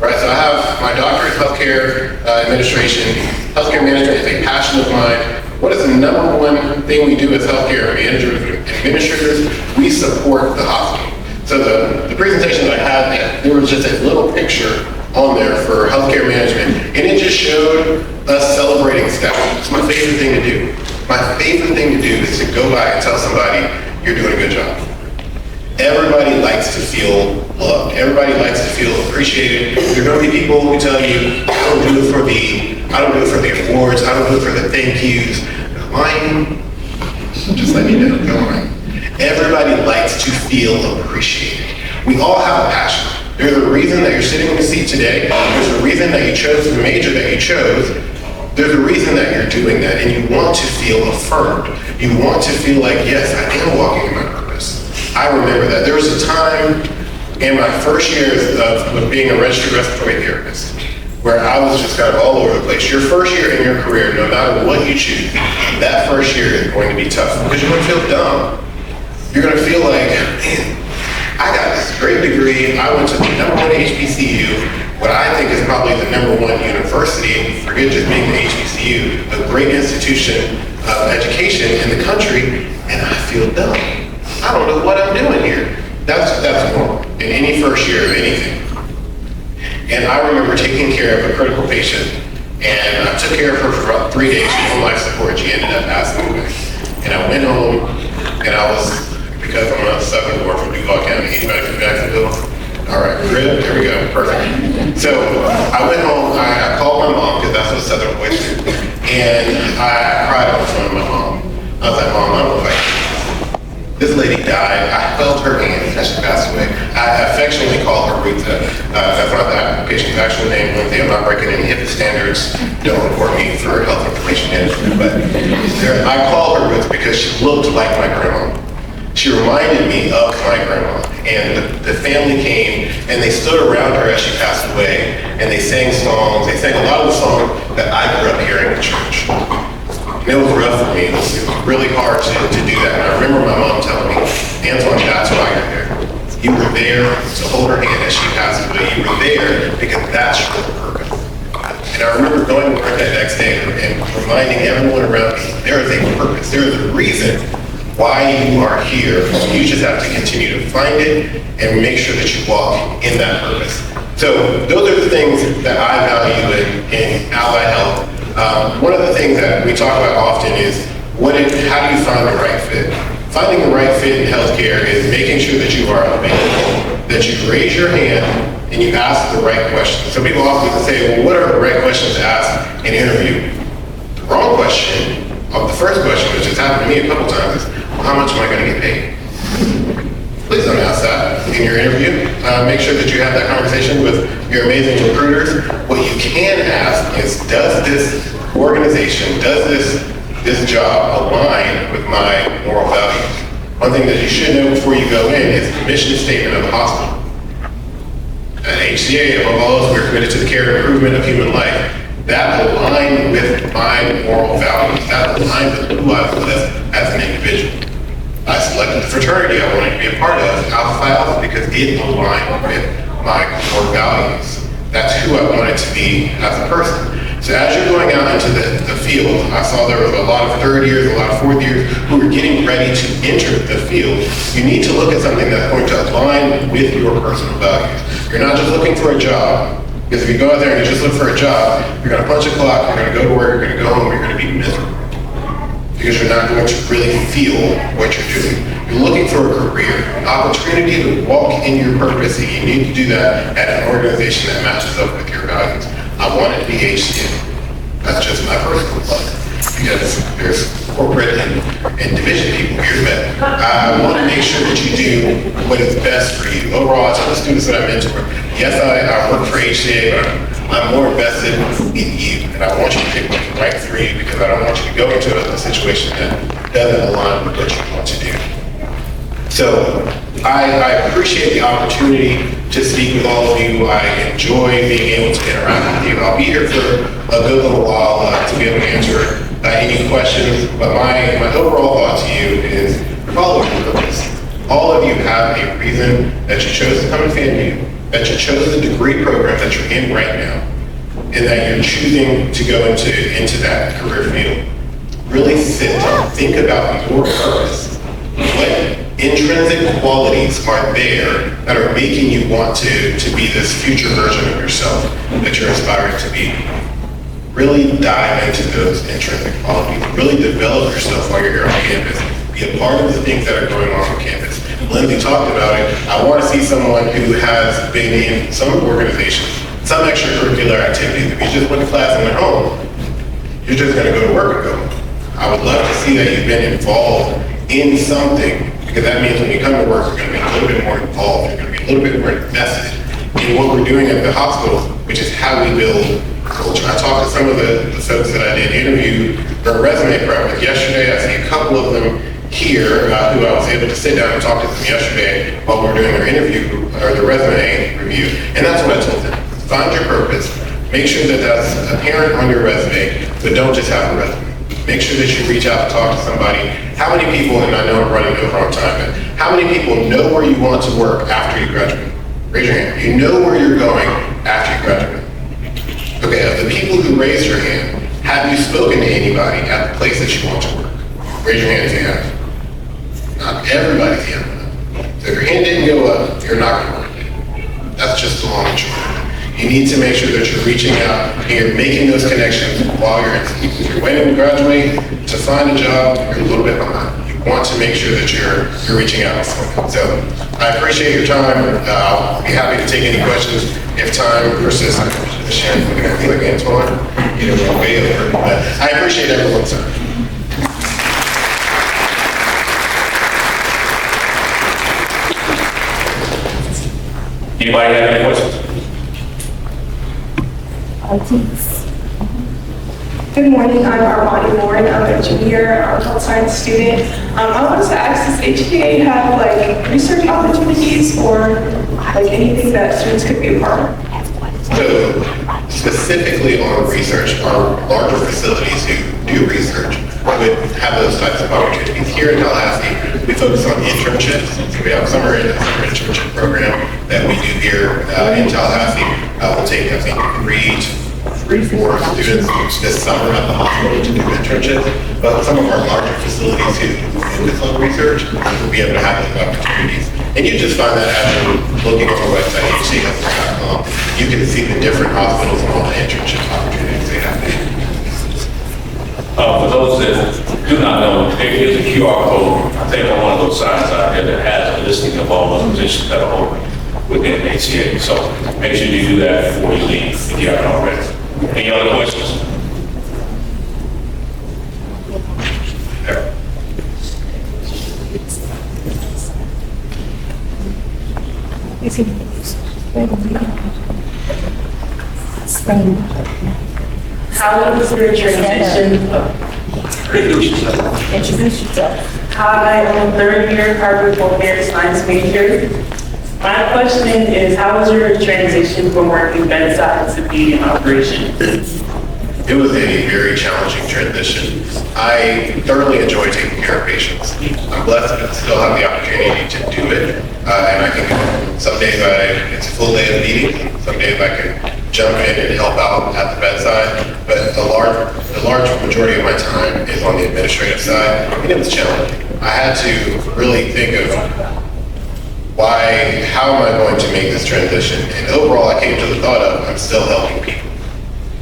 right? So I have my doctorate in healthcare administration. Healthcare management is a passion of mine. What is the number one thing we do as healthcare managers and administrators? We support the hospital. So the presentation that I had, there was just a little picture on there for healthcare management, and it just showed us celebrating staff. It's my favorite thing to do. My favorite thing to do is to go by and tell somebody, you're doing a good job. Everybody likes to feel loved. Everybody likes to feel appreciated. There are going to be people who tell you, I don't do it for the awards, I don't do it for the thank yous. Lying, just let me know, don't worry. Everybody likes to feel appreciated. We all have a passion. There's a reason that you're sitting in the seat today. There's a reason that you chose the major that you chose. There's a reason that you're doing that, and you want to feel affirmed. You want to feel like, yes, I am walking in my purpose. I remember that. There was a time in my first years of being a registered respiratory therapist where I was just kind of all over the place. Your first year in your career, no matter what you choose, that first year is going to be tough because you're going to feel dumb. You're going to feel like, man, I got this great degree. I went to the #1 HBCU, what I think is probably the #1 university, forget just being the HBCU, a great institution of education in the country, and I feel dumb. I don't know what I'm doing here. That's normal in any first year of anything. And I remember taking care of a critical patient, and I took care of her for about 3 days. She was on life support. She ended up passing away. And I went home, and I was, because I'm a Southern board from Duval County, anybody from Jacksonville? All right, good, there we go, perfect. So I went home, I called my mom, because that's what Southern boys do, and I cried on the phone with my mom. I was like, Mom, I don't know if I can. This lady died. I held her hand as she passed away. I affectionately call her Rita. That's not the patient's actual name. One thing, I'm not breaking any HIPAA standards. Don't report me for health information management. But I call her Rita because she looked like my grandma. She reminded me of my grandma. And the family came and they stood around her as she passed away. And they sang songs. They sang a lot of the songs that I grew up hearing in church. And it was rough for me. It was really hard to do that. And I remember my mom telling me, Antoine, that's why you're there. You were there to hold her hand as she passed away. You were there because that's your purpose. And I remember going to work that next day and reminding everyone around me, there is a purpose. There is a reason why you are here. You just have to continue to find it and make sure that you walk in that purpose. So those are the things that I value in allied health. One of the things that we talk about often is how do you find the right fit? Finding the right fit in healthcare is making sure that you are available, that you raise your hand and you ask the right questions. So people often say, well, what are the right questions to ask in an interview? The wrong question, the first question, which has happened to me a couple times, is, well, how much am I going to get paid? Please don't ask that in your interview. Make sure that you have that conversation with your amazing recruiters. What you can ask is, does this organization, does this job align with my moral values? One thing that you should know before you go in is the mission statement of the hospital. At HCA, above all else, we're committed to the care and improvement of human life. That aligns with my moral values. That aligns with who I was as an individual. I selected the fraternity I wanted to be a part of, Alpha Phi Alpha, because it aligned with my core values. That's who I wanted to be as a person. So as you're going out into the field, I saw there was a lot of third years, a lot of fourth years who were getting ready to enter the field. You need to look at something that's going to align with your personal values. You're not just looking for a job, because if you go out there and you just look for a job, you're going to punch a clock, you're going to go to work, you're going to go home, you're going to be miserable. Because you're not going to really feel what you're doing. You're looking for a career, an opportunity to walk in your purpose, and you need to do that at an organization that matches up with your values. I want it to be HCA. That's just my personal plug. Because there's corporate and division people here, but I want to make sure that you do what is best for you. Overall, I tell the students that I mentor, yes, I work for HCA, but I'm more invested in you, and I want you to pick what's right for you because I don't want you to go into a situation that doesn't align with what you want to do. So I appreciate the opportunity to speak with all of you. I enjoy being able to interact with you. I'll be here for a good little while to be able to answer any questions, but my overall thought to you is follow your purpose. All of you have a reason that you chose to come to FAMU, that you chose the degree program that you're in right now, and that you're choosing to go into that career field. Really think about your purpose. What intrinsic qualities are there that are making you want to be this future version of yourself that you're aspiring to be? Really dive into those intrinsic qualities. Really develop yourself while you're here on campus. Be a part of the things that are going on campus. Lindsay talked about it, I want to see someone who has been in some organization, some extracurricular activities. If you just went to class and went home, you're just going to go to work and go home. I would love to see that you've been involved in something, because that means when you come to work, you're going to be a little bit more involved, you're going to be a little bit more invested in what we're doing at the hospital, which is how we build culture. I talked to some of the folks that I did interview or resume prep with yesterday. I see a couple of them here who I was able to sit down and talk to them yesterday while we were doing their interview or their resume review. And that's what I told them. Find your purpose. Make sure that that's apparent on your resume, but don't just have a resume. Make sure that you reach out and talk to somebody. How many people, and I know I'm running over on time, but how many people know where you want to work after you graduate? Raise your hand. You know where you're going after you graduate. Okay, of the people who raised your hand, have you spoken to anybody at the place that you want to work? Raise your hand if you have. Not everybody's hand went up. So if your hand didn't go up, you're not going to work. That's just the long and short. You need to make sure that you're reaching out and you're making those connections while you're in school. If you're waiting to graduate to find a job, you're a little bit behind. You want to make sure that you're reaching out. So I appreciate your time. I'll be happy to take any questions if time persists. Sharon, I feel like Antoine, you know, we're way over. But I appreciate everyone's time. Anybody have any questions? Good morning, I'm Armani Warren. I'm a junior health science student. I wanted to ask, does HCA have like research opportunities or like anything that students could be a part of? So specifically on research, our larger facilities who do research would have those types of opportunities. Here in Tallahassee, we focus on internships. So we have a summer internship program that we do here in Tallahassee. We'll take, I think, four students this summer at the hospital to do internships. But some of our larger facilities who focus on research will be able to have those opportunities. And you just find that after looking on our website, HCAHealthcare.com, you can see the different hospitals and all the internship opportunities they have there. For those that do not know, there is a QR code, I think on one of those signs out there that has a listing of all those positions that are open within HCA. So make sure you do that before you leave, if you haven't already. Any other questions? Yeah. How was your transition? Introduce yourself. Hi, I'm a third year cardiovascular science major. My question is, how was your transition from working bedside to being in operations? It was a very challenging transition. I thoroughly enjoy taking care of patients. I'm blessed to still have the opportunity to do it. And I can, some days it's a full day of meetings. Some days I can jump in and help out at the bedside. But the large majority of my time is on the administrative side. And it was challenging. I had to really think of how am I going to make this transition? And overall, I came to the thought of, I'm still helping people.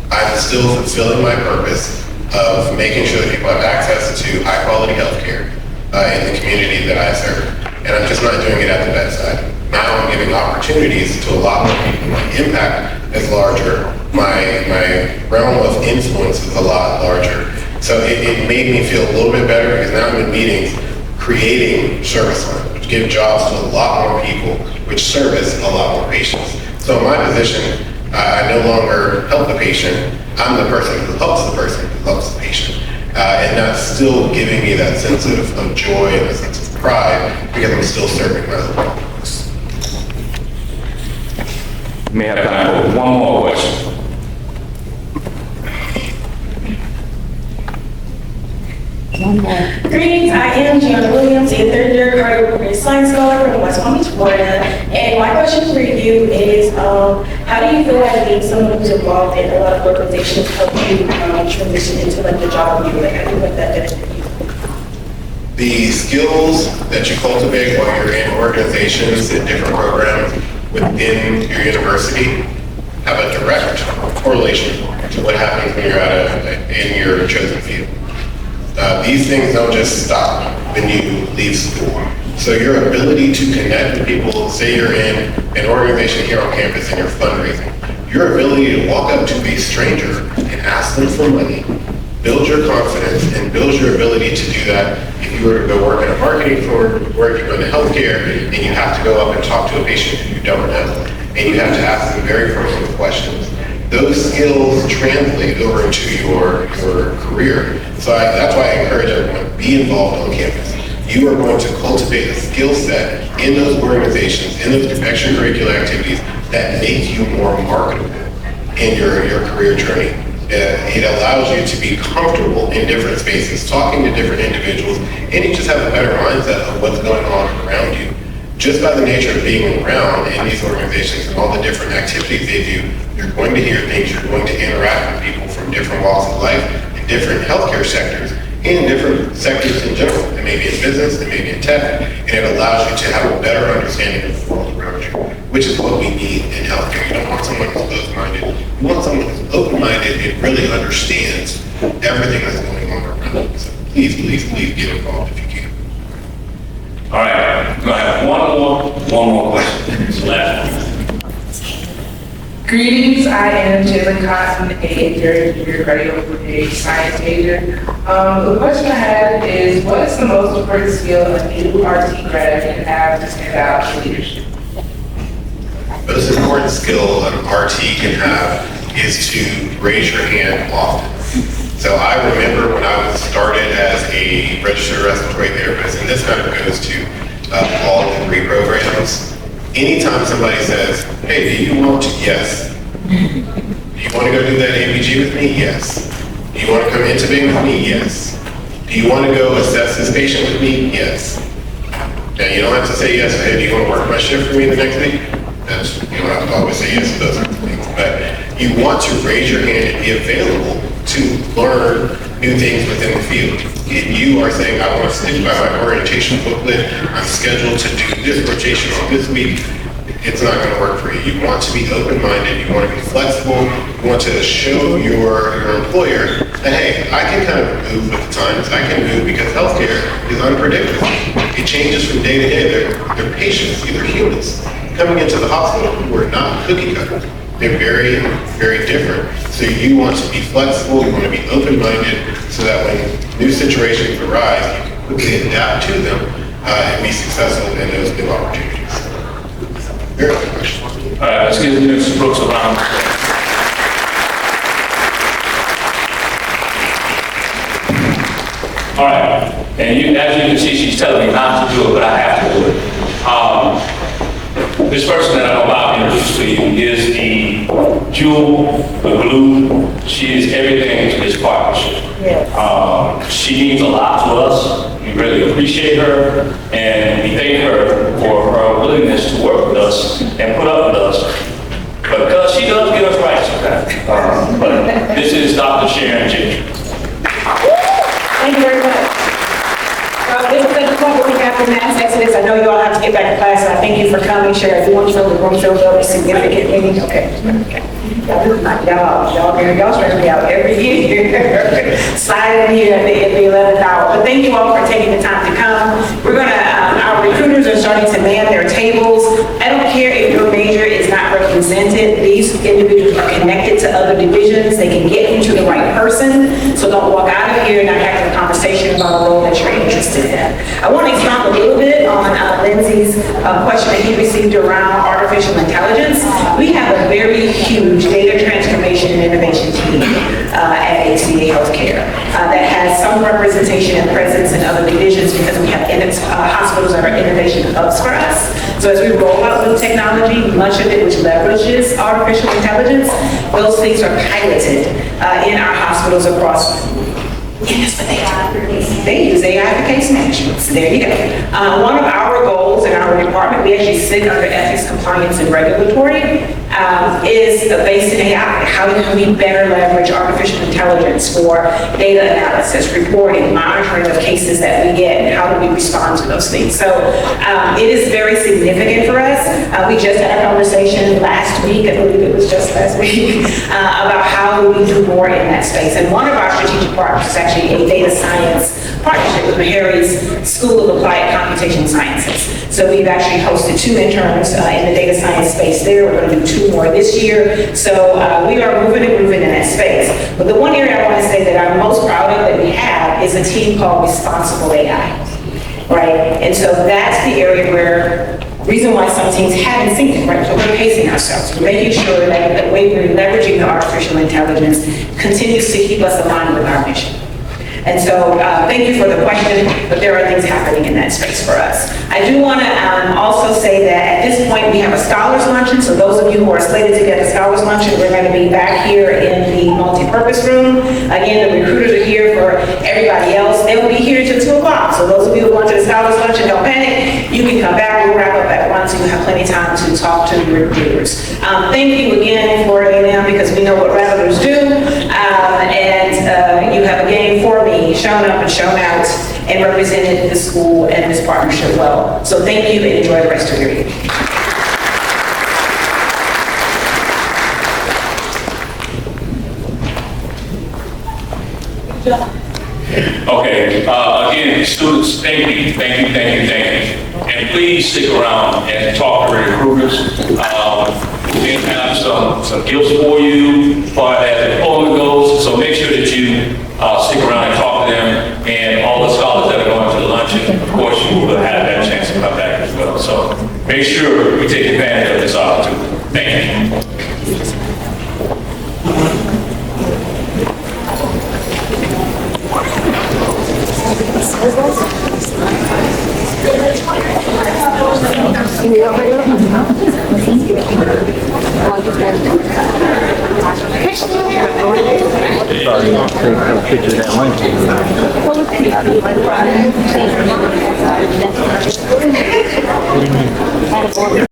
I'm still fulfilling my purpose of making sure that people have access to high quality healthcare in the community that I serve. And I'm just not doing it at the bedside. Now I'm giving opportunities to a lot more people. My impact is larger. My realm of influence is a lot larger. So it made me feel a little bit better because now I'm in meetings creating service lines, which give jobs to a lot more people, which service a lot more patients. So in my position, I no longer help the patient. I'm the person who helps the person who helps the patient. And that's still giving me that sense of joy and a sense of pride because I'm still serving my loved ones. May I have time for one more question? Greetings, I am Gianna Williams, a third year cardiovascular science scholar from West Palm Beach, Florida. And my question for you is, how do you feel like being someone who's involved in a lot of organizations help you transition into like the job you like? I feel like that benefit you. The skills that you cultivate while you're in organizations and different programs within your university have a direct correlation to what happens when you're in your chosen field. These things don't just stop when you leave school. So your ability to connect with people, say you're in an organization here on campus and you're fundraising, your ability to walk up to a stranger and ask them for money, build your confidence and build your ability to do that. If you were to go work in a marketing firm, work in healthcare, and you have to go up and talk to a patient who you don't know, and you have to ask them very personal questions, those skills translate over into your career. So that's why I encourage everyone, be involved on campus. You are going to cultivate a skill set in those organizations, in those extracurricular activities that make you more marketable in your career journey. It allows you to be comfortable in different spaces, talking to different individuals, and you just have a better mindset of what's going on around you. Just by the nature of being around in these organizations and all the different activities they do, you're going to hear things, you're going to interact with people from different walks of life, in different healthcare sectors, and in different sectors in general. It may be in business, it may be in tech, and it allows you to have a better understanding of the world around you, which is what we need in healthcare. You don't want someone who's closed-minded. You want someone who's open-minded and really understands everything that's going on around you. So please get involved if you can. All right, I'm gonna have one more question. Last one. Greetings, I am Jalen Cotton, a third-year cardiology science major. The question I have is, what is the most important skill a new RT grad can have to stand out in leadership? The most important skill an RT can have is to raise your hand often. So I remember when I was started as a registered respiratory therapist, and this kind of goes to all degree programs. Anytime somebody says, hey, do you want to? Yes. Do you want to go do that ABG with me? Yes. Do you want to come intubate with me? Yes. Do you want to go assess this patient with me? Yes. Now, you don't have to say yes, hey, do you want to work my shift for me the next week? You don't have to always say yes to those kinds of things. But you want to raise your hand and be available to learn new things within the field. If you are saying, I want to stick by my orientation booklet, I'm scheduled to do this rotation on this week, it's not going to work for you. You want to be open-minded, you want to be flexible, you want to show your employer that, hey, I can kind of move with the times, I can move because healthcare is unpredictable. It changes from day to day. They're patients, they're humans coming into the hospital who are not cookie cutter. They're very, very different. So you want to be flexible, you want to be open-minded so that when new situations arise, you can quickly adapt to them and be successful in those new opportunities. Very good question. All right, let's give Mr. Brooks a round of applause. All right, and as you can see, she's telling me not to do it, but I have to do it. This person that I'm about to introduce to you is the jewel, the glue. She is everything to this partnership. Yes. She means a lot to us. We really appreciate her, and we thank her for her willingness to work with us and put up with us. Because she does get us right sometimes. But this is Dr. Sharon Ginger. Thank you very much. This is the point where we have the mass exodus. I know you all have to get back to class, and I thank you for coming. Sure, if you want to know the room fills up significantly. Okay. Y'all stress me out every year. Slide in here at the 11th hour. But thank you all for taking the time to come. We're gonna, our recruiters are starting to man their tables. I don't care if your major is not represented. These individuals are connected to other divisions. They can get you to the right person. So don't walk out of here not having a conversation about a role that you're interested in. I want to expound a little bit on Lindsay's question that he received around artificial intelligence. We have a very huge data transformation and innovation team at HCA Healthcare that has some representation and presence in other divisions because we have hospitals that are innovation hubs for us. So as we roll out new technology, much of it which leverages artificial intelligence, those things are piloted in our hospitals across. Yes, but they use AI for case management. So there you go. One of our goals in our department, we actually sit under ethics, compliance, and regulatory, is based in AI. How can we better leverage artificial intelligence for data analysis, reporting, monitoring of cases that we get, and how do we respond to those things? So it is very significant for us. We just had a conversation last week, I believe it was just last week, about how we do more in that space. And one of our strategic partners is actually a data science partnership with Harry's School of Applied Computational Sciences. So we've actually hosted 2 interns in the data science space there. We're going to do 2 more this year. So we are moving and grooving in that space. But the one area I want to say that I'm most proud of that we have is a team called Responsible AI, right? And so that's the area where, reason why some teams haven't seen it, right? So we're pacing ourselves. We're making sure that the way we're leveraging the artificial intelligence continues to keep us aligned with our mission. And so thank you for the question, but there are things happening in that space for us. I do want to also say that at this point we have a scholars luncheon. So those of you who are slated to get a scholars luncheon, we're going to be back here in the multi-purpose room. Again, the recruiters are here for everybody else. They will be here until 2 o'clock. So those of you who want to the scholars luncheon, don't panic. You can come back. We'll wrap up at 1 so you have plenty of time to talk to the recruiters. Thank you again for A&M because we know what rattlers do. And you have a game for me, shown up and shown out, and represented the school and this partnership well. So thank you and enjoy the rest of your evening. Okay, again, students, thank you. And please stick around and talk to the recruiters. We have some gifts for you as far as the program goes, so make sure that you stick around and talk to them, and all the scholars that are going to the luncheon, of course, you will have that chance to come back as well. So make sure we take advantage of this opportunity. Thank you. Picture that link.